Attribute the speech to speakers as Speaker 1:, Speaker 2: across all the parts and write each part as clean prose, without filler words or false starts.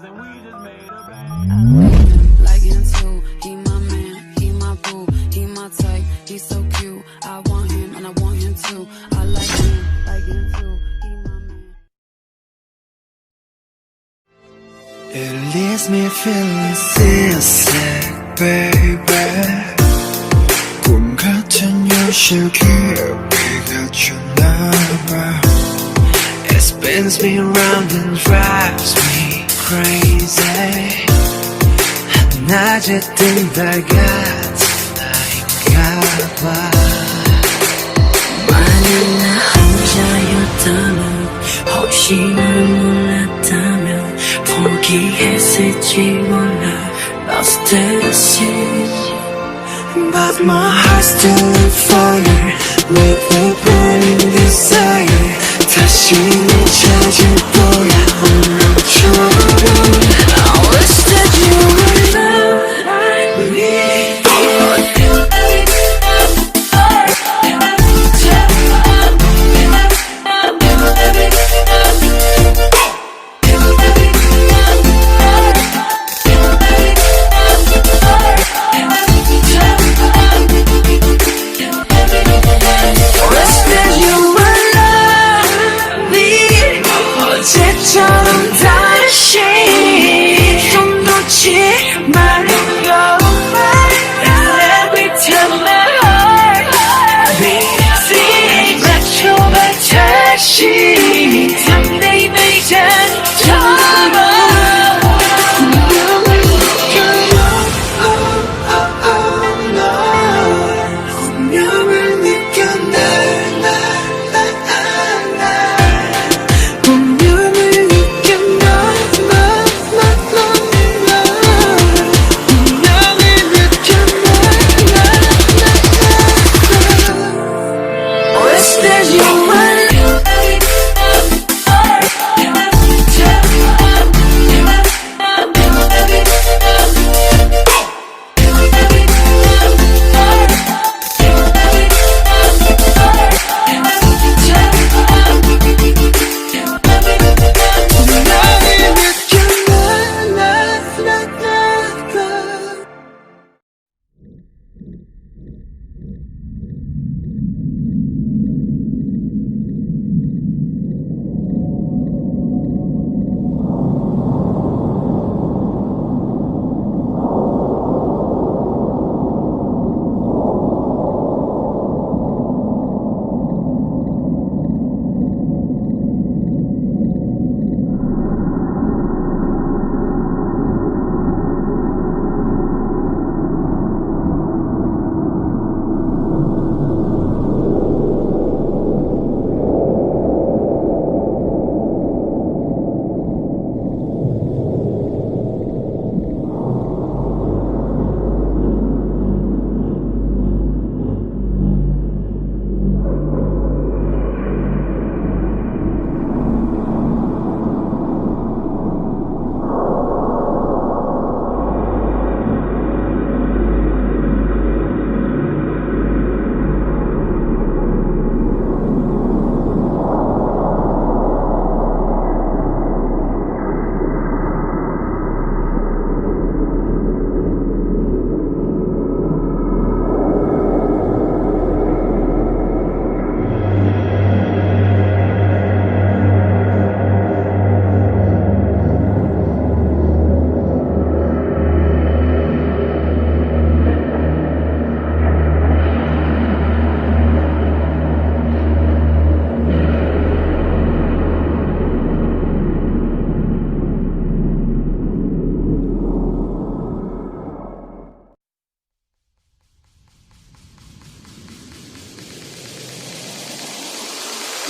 Speaker 1: Like him too, he my man, he my boo, he my type, he's so cute. I want him and I want him too. I like him too, he my man.
Speaker 2: It leaves me feeling seasick, baby. 꿈 같은 현실 기억이 gatch나봐. It spins me round and drives me crazy. 낮에 뜬 달 같은 나인가봐.
Speaker 3: 만약 나 혼자였다면 혹시 날 몰랐다면 포기했을지 몰라. Lost this year.
Speaker 2: But my heart's still on fire with a burning desire. 다시 널 찾을 거야 오늘처럼.
Speaker 3: I wish that you were love like me.
Speaker 2: 어제처럼 다시 좀 놓지 말고 Every time my heart beats 맞춰봐 다시 상대의 잔처럼. 운명을 느껴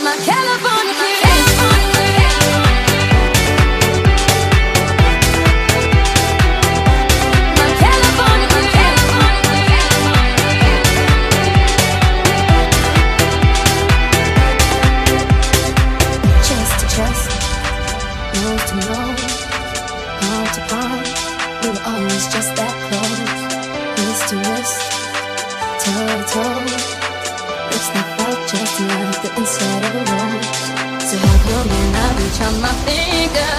Speaker 1: My California king.
Speaker 3: Inside of a room, so how come when I reach on my finger?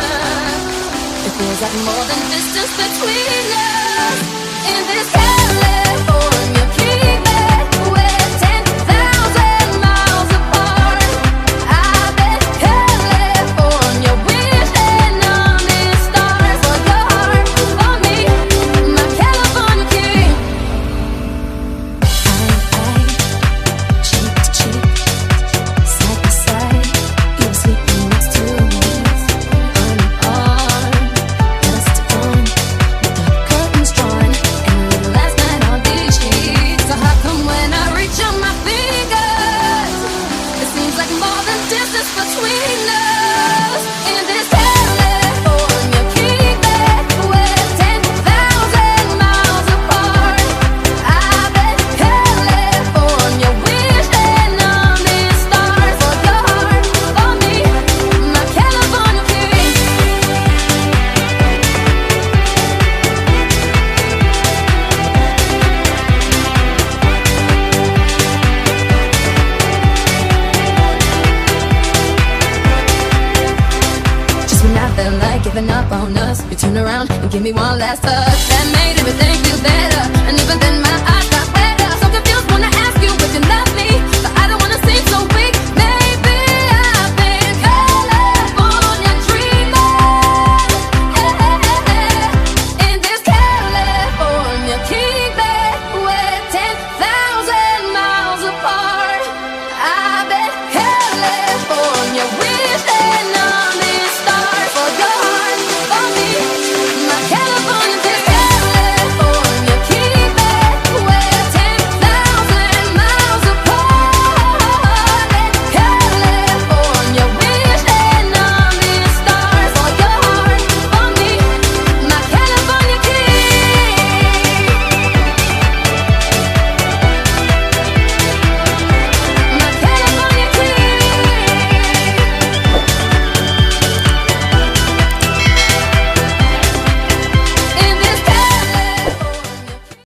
Speaker 1: It feels like more than distance between us. In this California keypad, we're 10,000 miles apart. I've been California wishing on these stars for your heart, for me, my California king. Cheek to cheek, side by side, you were sleeping next to me. Arm in arm, dusk to dawn, with the curtains drawn, and we lived last night on these sheets. So how come when I reach on my fingers, it seems like more than distance between us? In this California keypad, we're 10,000 miles apart. I've been California wishing on these stars for your heart, for me, my California king. Just when I felt like giving up on us, you turn around and give me one last touch that made everything feel better. And even then, my eyes